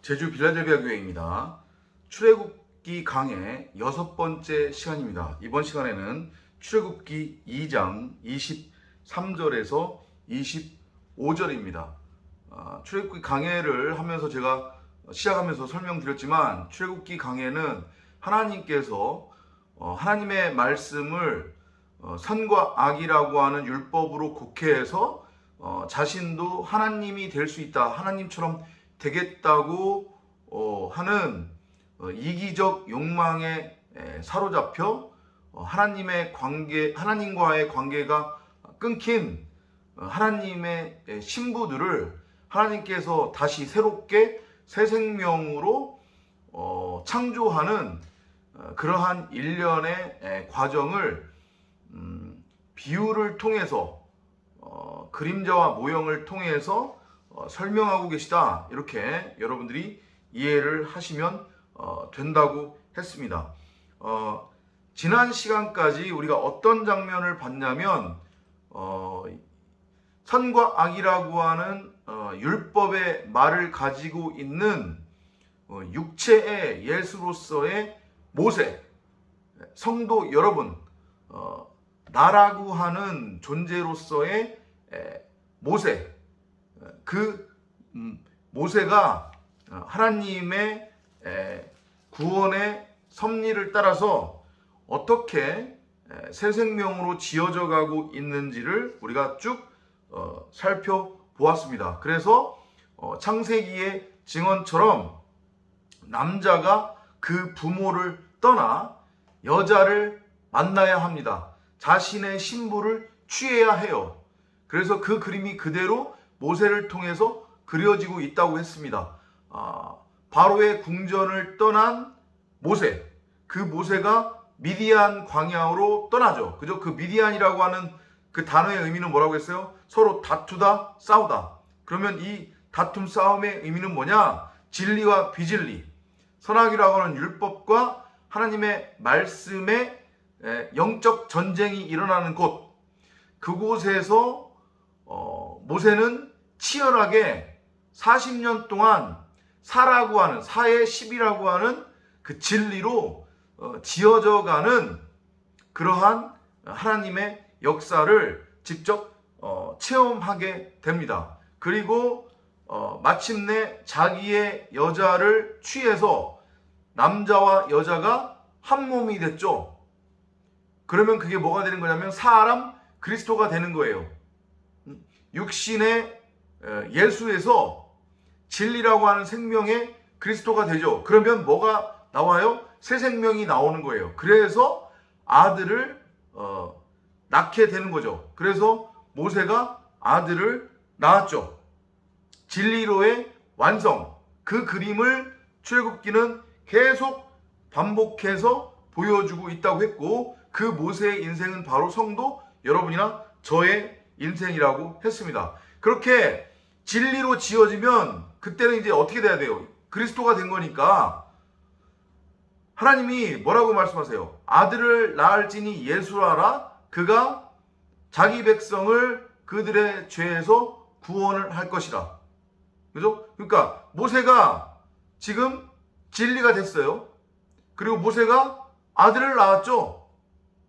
제주 빌라델비아 교회입니다. 출애굽기 강의 6번째 시간입니다. 이번 시간에는 출애굽기 2장 23절에서 25절입니다. 출애굽기 강해를 하면서 제가 시작하면서 설명드렸지만, 출애굽기 강해는 하나님께서 하나님의 말씀을 선과 악이라고 하는 율법으로 곡해해서 자신도 하나님이 될 수 있다, 하나님처럼 되겠다고 하는 이기적 욕망에 사로잡혀 하나님과의 관계가 끊긴 하나님의 신부들을 하나님께서 다시 새롭게 새 생명으로 창조하는 그러한 일련의 과정을 비유를 통해서 그림자와 모형을 통해서 설명하고 계시다, 이렇게 여러분들이 이해를 하시면 된다고 했습니다. 지난 시간까지 우리가 어떤 장면을 봤냐면, 선과 악이라고 하는 율법의 말을 가지고 있는 육체의 예수로서의 모세, 성도 여러분, 나라고 하는 존재로서의 모세, 그 모세가 하나님의 구원의 섭리를 따라서 어떻게 새 생명으로 지어져 가고 있는지를 우리가 쭉 살펴보았습니다. 그래서 창세기의 증언처럼 남자가 그 부모를 떠나 여자를 만나야 합니다. 자신의 신부를 취해야 해요. 그래서 그 그림이 그대로 모세를 통해서 그려지고 있다고 했습니다. 바로의 궁전을 떠난 모세, 그 모세가 미디안 광야로 떠나죠. 그죠? 그 미디안이라고 하는 그 단어의 의미는 뭐라고 했어요? 서로 다투다, 싸우다. 그러면 이 다툼, 싸움의 의미는 뭐냐? 진리와 비진리, 선악이라고 하는 율법과 하나님의 말씀의 영적 전쟁이 일어나는 곳, 그곳에서 모세는 치열하게 40년 동안 사라고 하는, 사의 10이라고 하는 그 진리로 지어져가는 그러한 하나님의 역사를 직접 체험하게 됩니다. 그리고 마침내 자기의 여자를 취해서 남자와 여자가 한 몸이 됐죠. 그러면 그게 뭐가 되는 거냐면 사람 그리스도가 되는 거예요. 육신의 예수에서 진리라고 하는 생명의 그리스도가 되죠. 그러면 뭐가 나와요? 새 생명이 나오는 거예요. 그래서 아들을 낳게 되는 거죠. 그래서 모세가 아들을 낳았죠. 진리로의 완성, 그 그림을 출애굽기는 계속 반복해서 보여주고 있다고 했고, 그 모세의 인생은 바로 성도 여러분이나 저의 인생이라고 했습니다. 그렇게 진리로 지어지면 그때는 이제 어떻게 돼야 돼요? 그리스도가 된 거니까 하나님이 뭐라고 말씀하세요? 아들을 낳을지니 예수라라, 그가 자기 백성을 그들의 죄에서 구원을 할 것이라. 그죠? 그러니까 모세가 지금 진리가 됐어요. 그리고 모세가 아들을 낳았죠.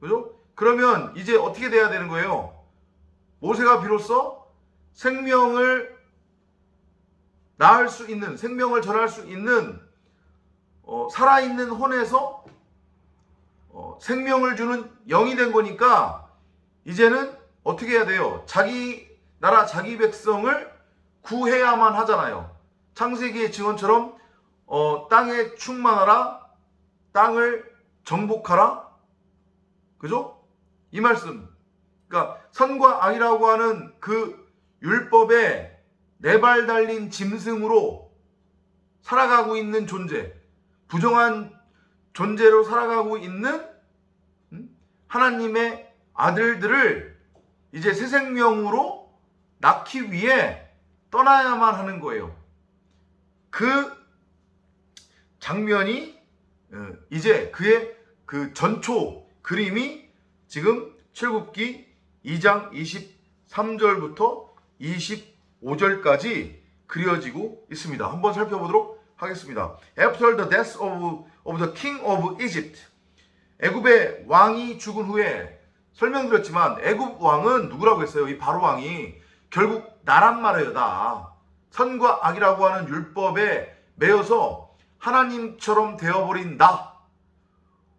그죠? 그러면 이제 어떻게 돼야 되는 거예요? 모세가 비로소 생명을 낳을 수 있는, 생명을 전할 수 있는 살아있는 혼에서 생명을 주는 영이 된 거니까 이제는 어떻게 해야 돼요? 자기 나라, 자기 백성을 구해야만 하잖아요. 창세기의 증언처럼 땅에 충만하라, 땅을 정복하라. 그죠? 이 말씀. 그러니까 선과 악이라고 하는 그 율법에 네 발 달린 짐승으로 살아가고 있는 존재, 부정한 존재로 살아가고 있는 하나님의 아들들을 이제 새 생명으로 낳기 위해 떠나야만 하는 거예요. 그 장면이 이제 그의 그 전초 그림이 지금 출애굽기 2장 23절부터 25절까지 그려지고 있습니다. 한번 살펴보도록 하겠습니다. After the death of the king of Egypt. 애굽의 왕이 죽은 후에 설명드렸지만 애굽 왕은 누구라고 했어요? 이 바로 왕이 결국 나란 말이에요. 나. 선과 악이라고 하는 율법에 매여서 하나님처럼 되어버린 나.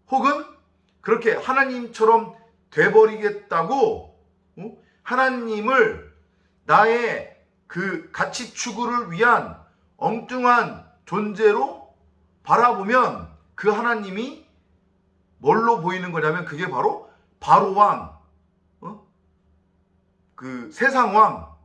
혹은 그렇게 하나님처럼 돼버리겠다고 하나님을 나의 그 가치 추구를 위한 엉뚱한 존재로 바라보면 그 하나님이 뭘로 보이는 거냐면 그게 바로 바로왕, 그 세상왕,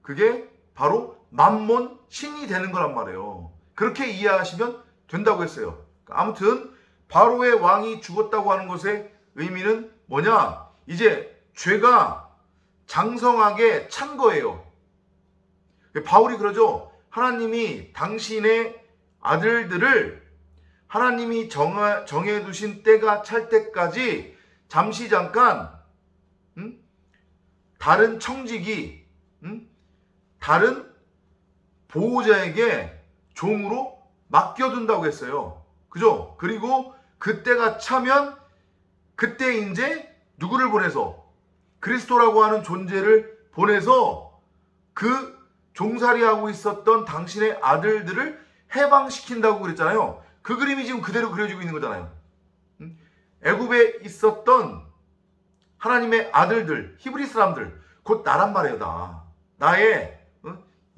그게 바로 맘몬 신이 되는 거란 말이에요. 그렇게 이해하시면 된다고 했어요. 아무튼 바로의 왕이 죽었다고 하는 것의 의미는 뭐냐? 이제 죄가 장성하게 찬 거예요. 바울이 그러죠. 하나님이 당신의 아들들을 하나님이 정해두신 때가 찰 때까지 잠시 잠깐 다른 청지기, 다른 보호자에게 종으로 맡겨둔다고 했어요. 그죠? 그리고 그때가 차면 그때 이제 누구를 보내서 그리스도라고 하는 존재를 보내서 그 종살이하고 있었던 당신의 아들들을 해방시킨다고 그랬잖아요. 그 그림이 지금 그대로 그려지고 있는 거잖아요. 애굽에 있었던 하나님의 아들들, 히브리 사람들, 곧 나란 말이에요. 나의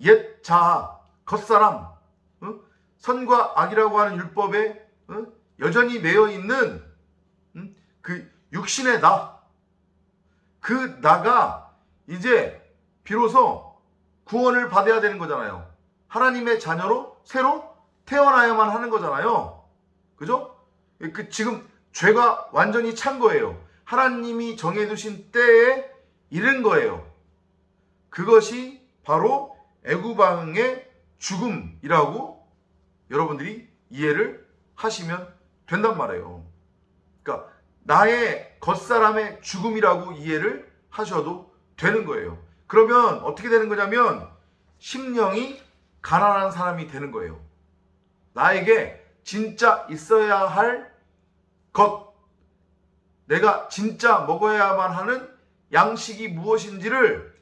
옛 자아, 겉사람, 선과 악이라고 하는 율법에 여전히 매여 있는 그 육신의 나, 그 나가 이제 비로소 구원을 받아야 되는 거잖아요. 하나님의 자녀로 새로 태어나야만 하는 거잖아요. 그죠? 지금 죄가 완전히 찬 거예요. 하나님이 정해두신 때에 이른 거예요. 그것이 바로 애굽 왕의 죽음이라고 여러분들이 이해를 하시면 된단 말이에요. 그러니까 나의 겉사람의 죽음이라고 이해를 하셔도 되는 거예요. 그러면 어떻게 되는 거냐면 심령이 가난한 사람이 되는 거예요. 나에게 진짜 있어야 할 것, 내가 진짜 먹어야만 하는 양식이 무엇인지를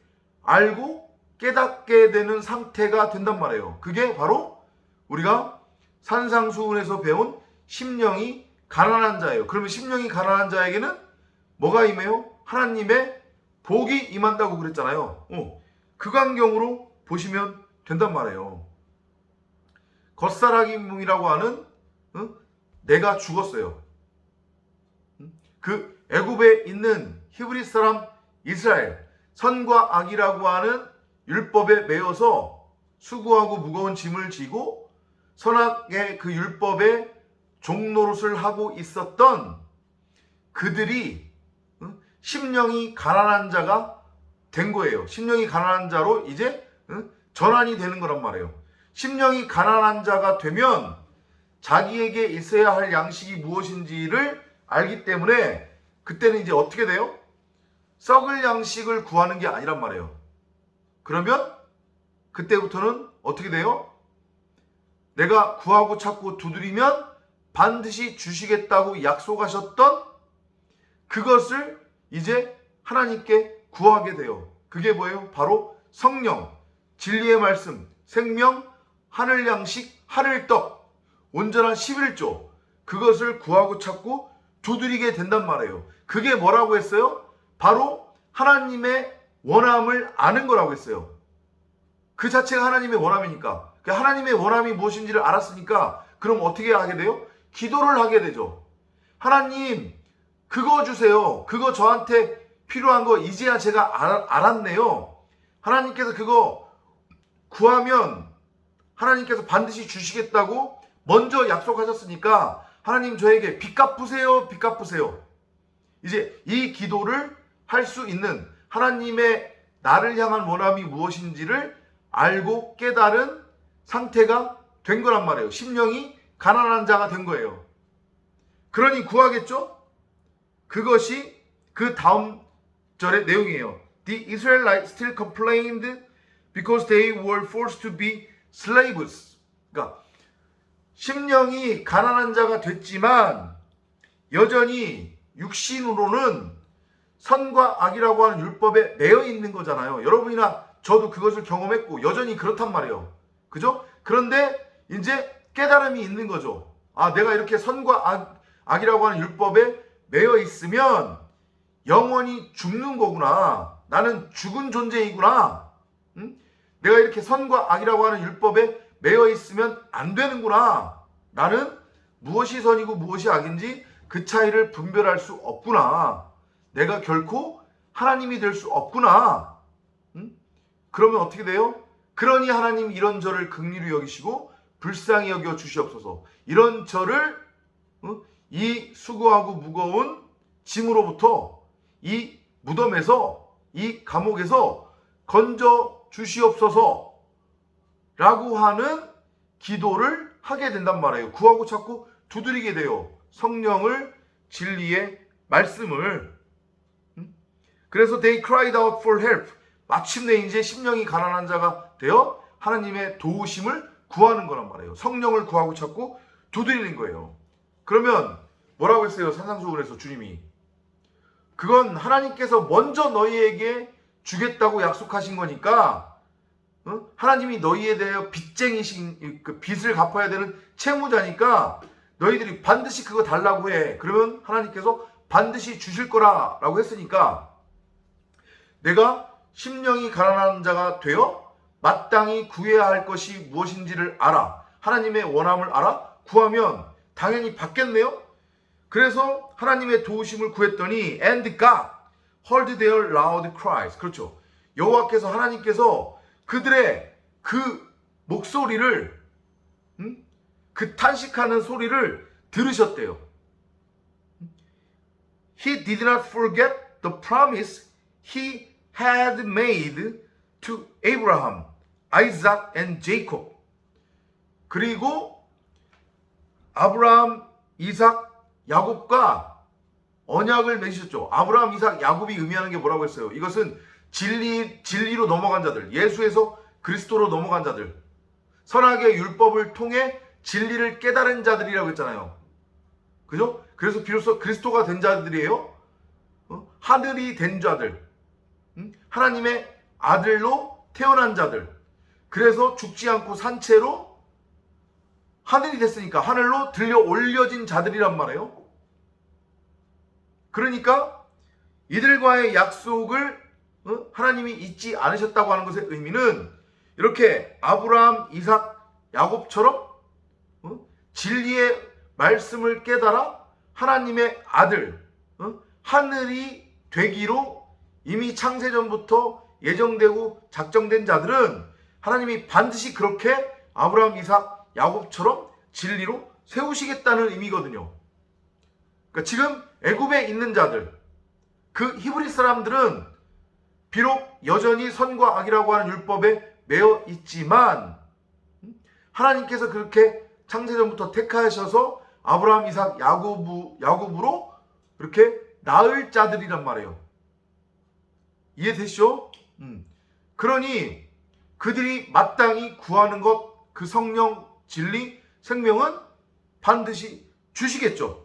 알고 깨닫게 되는 상태가 된단 말이에요. 그게 바로 우리가 산상수훈에서 배운 심령이 가난한 자예요. 그러면 심령이 가난한 자에게는 뭐가 임해요? 하나님의 복이 임한다고 그랬잖아요. 그 광경으로 보시면 된단 말이에요. 겉사람이라고 하는 내가 죽었어요. 그 애굽에 있는 히브리 사람 이스라엘, 선과 악이라고 하는 율법에 매여서 수고하고 무거운 짐을 지고 선악의 그 율법에 종노릇을 하고 있었던 그들이 심령이 가난한 자가 된 거예요. 심령이 가난한 자로 이제 전환이 되는 거란 말이에요. 심령이 가난한 자가 되면 자기에게 있어야 할 양식이 무엇인지를 알기 때문에 그때는 이제 어떻게 돼요? 썩을 양식을 구하는 게 아니란 말이에요. 그러면 그때부터는 어떻게 돼요? 내가 구하고 찾고 두드리면 반드시 주시겠다고 약속하셨던 그것을 이제 하나님께 구하게 돼요. 그게 뭐예요? 바로 성령, 진리의 말씀, 생명, 하늘 양식, 하늘 떡, 온전한 11조, 그것을 구하고 찾고 두드리게 된단 말이에요. 그게 뭐라고 했어요? 바로 하나님의 원함을 아는 거라고 했어요. 그 자체가 하나님의 원함이니까. 하나님의 원함이 무엇인지를 알았으니까 그럼 어떻게 하게 돼요? 기도를 하게 되죠. 하나님, 그거 주세요. 그거 저한테 필요한 거 이제야 제가 알았네요. 하나님께서 그거 구하면 하나님께서 반드시 주시겠다고 먼저 약속하셨으니까 하나님 저에게 빚 갚으세요. 빚 갚으세요. 이제 이 기도를 할 수 있는 하나님의 나를 향한 원함이 무엇인지를 알고 깨달은 상태가 된 거란 말이에요. 심령이 가난한 자가 된 거예요. 그러니 구하겠죠? 그것이 그 다음 절의 내용이에요. The Israelites still complained because they were forced to be slaves. 그러니까 심령이 가난한 자가 됐지만 여전히 육신으로는 선과 악이라고 하는 율법에 매여 있는 거잖아요. 여러분이나 저도 그것을 경험했고 여전히 그렇단 말이에요. 그죠? 그런데 이제 깨달음이 있는 거죠. 아, 내가 이렇게 선과 악이라고 하는 율법에 매여 있으면 영원히 죽는 거구나. 나는 죽은 존재이구나. 응? 내가 이렇게 선과 악이라고 하는 율법에 매여 있으면 안 되는구나. 나는 무엇이 선이고 무엇이 악인지 그 차이를 분별할 수 없구나. 내가 결코 하나님이 될 수 없구나. 응? 그러면 어떻게 돼요? 그러니 하나님 이런 저를 긍휼히 여기시고 불쌍히 여겨 주시옵소서. 이런 저를 이 수고하고 무거운 짐으로부터 이 무덤에서 이 감옥에서 건져 주시옵소서 라고 하는 기도를 하게 된단 말이에요. 구하고 찾고 두드리게 돼요. 성령을, 진리의 말씀을. 그래서 they cried out for help. 마침내 이제 심령이 가난한 자가 되어 하나님의 도우심을 구하는 거란 말이에요. 성령을 구하고 찾고 두드리는 거예요. 그러면 뭐라고 했어요? 산상수훈에서 주님이. 그건 하나님께서 먼저 너희에게 주겠다고 약속하신 거니까 하나님이 너희에 대해 빚쟁이신, 그 빚을 갚아야 되는 채무자니까 너희들이 반드시 그거 달라고 해. 그러면 하나님께서 반드시 주실 거라고 했으니까 내가 심령이 가난한 자가 되어 마땅히 구해야 할 것이 무엇인지를 알아. 하나님의 원함을 알아. 구하면 당연히 받겠네요. 그래서 하나님의 도우심을 구했더니 and God heard their loud cries. 그렇죠. 여호와께서 하나님께서 그들의 그 목소리를 그 탄식하는 소리를 들으셨대요. He did not forget the promise he had made to Abraham, Isaac and Jacob. 그리고 아브라함, 이삭, 야곱과 언약을 맺으셨죠. 아브라함, 이삭, 야곱이 의미하는 게 뭐라고 했어요? 이것은 진리로 넘어간 자들, 예수에서 그리스도로 넘어간 자들, 선악의 율법을 통해 진리를 깨달은 자들이라고 했잖아요. 그죠? 그래서 비로소 그리스도가 된 자들이에요. 하늘이 된 자들, 하나님의 아들로 태어난 자들. 그래서 죽지 않고 산채로 하늘이 됐으니까 하늘로 들려 올려진 자들이란 말이에요. 그러니까 이들과의 약속을 하나님이 잊지 않으셨다고 하는 것의 의미는 이렇게 아브라함, 이삭, 야곱처럼 진리의 말씀을 깨달아 하나님의 아들, 하늘이 되기로 이미 창세전부터 예정되고 작정된 자들은 하나님이 반드시 그렇게 아브라함, 이삭, 야곱처럼 진리로 세우시겠다는 의미거든요. 그러니까 지금 애굽에 있는 자들, 그 히브리 사람들은 비록 여전히 선과 악이라고 하는 율법에 매여 있지만 하나님께서 그렇게 창세전부터 택하셔서 아브라함, 이삭, 야곱으로 이렇게 낳을 자들이란 말이에요. 이해되시죠? 그러니 그들이 마땅히 구하는 것, 그 성령, 진리, 생명은 반드시 주시겠죠.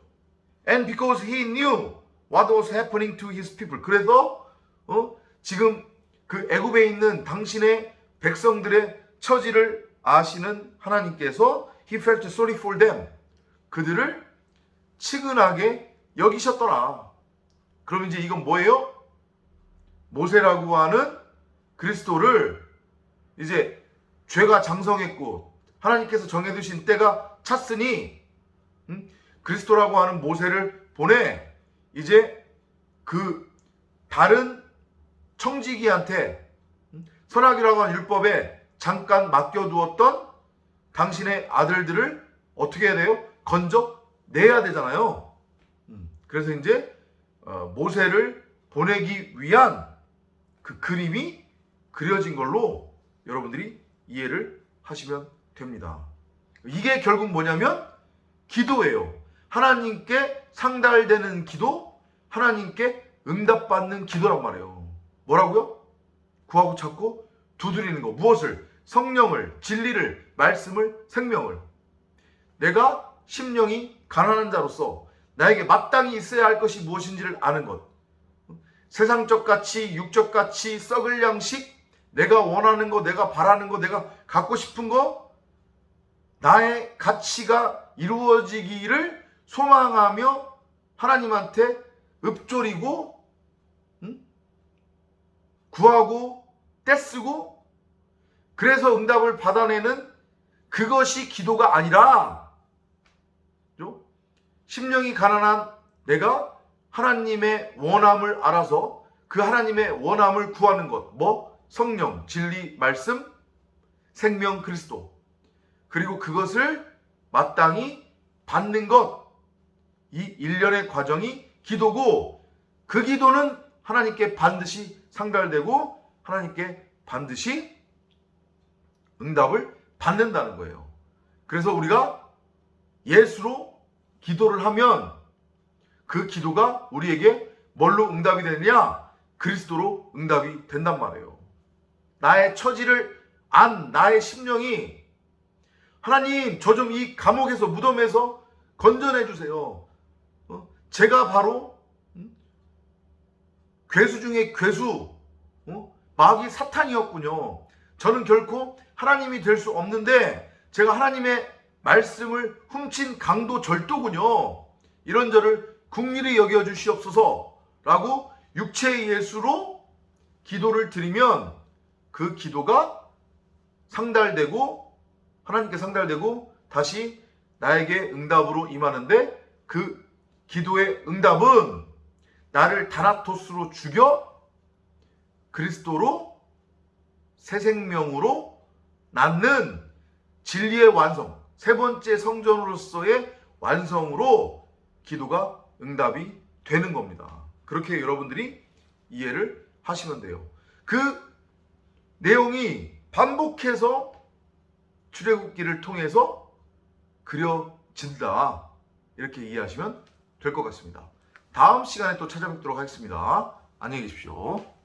And because he knew what was happening to his people. 그래서 지금 그 애굽에 있는 당신의 백성들의 처지를 아시는 하나님께서 he felt sorry for them. 그들을 측은하게 여기셨더라. 그럼 이제 이건 뭐예요? 모세라고 하는 그리스도를 이제 죄가 장성했고 하나님께서 정해두신 때가 찼으니 그리스도라고 하는 모세를 보내 이제 그 다른 청지기한테 선악이라고 하는 율법에 잠깐 맡겨두었던 당신의 아들들을 어떻게 해야 돼요? 건져 내야 되잖아요. 그래서 이제 모세를 보내기 위한 그 그림이 그려진 걸로 여러분들이 이해를 하시면 됩니다. 이게 결국 뭐냐면 기도예요. 하나님께 상달되는 기도, 하나님께 응답받는 기도란 말이에요. 뭐라고요? 구하고 찾고 두드리는 거. 무엇을? 성령을, 진리를, 말씀을, 생명을. 내가 심령이 가난한 자로서 나에게 마땅히 있어야 할 것이 무엇인지를 아는 것. 세상적 가치, 육적 가치, 썩을 양식, 내가 원하는 거, 내가 바라는 거, 내가 갖고 싶은 거, 나의 가치가 이루어지기를 소망하며 하나님한테 읊조리고 구하고 떼쓰고 그래서 응답을 받아내는 그것이 기도가 아니라 심령이 가난한 내가 하나님의 원함을 알아서 그 하나님의 원함을 구하는 것. 뭐? 성령, 진리, 말씀, 생명, 그리스도. 그리고 그것을 마땅히 받는 것. 이 일련의 과정이 기도고 그 기도는 하나님께 반드시 상달되고 하나님께 반드시 응답을 받는다는 거예요. 그래서 우리가 예수로 기도를 하면 그 기도가 우리에게 뭘로 응답이 되느냐? 그리스도로 응답이 된단 말이에요. 나의 처지를 안 나의 심령이 하나님 저 좀 이 감옥에서 무덤에서 건져내 주세요. 제가 바로 괴수 중에 괴수, 마귀 사탄이었군요. 저는 결코 하나님이 될 수 없는데 제가 하나님의 말씀을 훔친 강도 절도군요. 이런 저를 긍휼히 여겨 주시옵소서라고 육체의 예수로 기도를 드리면 그 기도가 상달되고 하나님께 상달되고 다시 나에게 응답으로 임하는데 그 기도의 응답은 나를 다나토스로 죽여 그리스도로 새 생명으로 낳는 진리의 완성, 세 번째 성전으로서의 완성으로 기도가 응답이 되는 겁니다. 그렇게 여러분들이 이해를 하시면 돼요. 그 내용이 반복해서 출애굽기를 통해서 그려진다. 이렇게 이해하시면 될 것 같습니다. 다음 시간에 또 찾아뵙도록 하겠습니다. 안녕히 계십시오.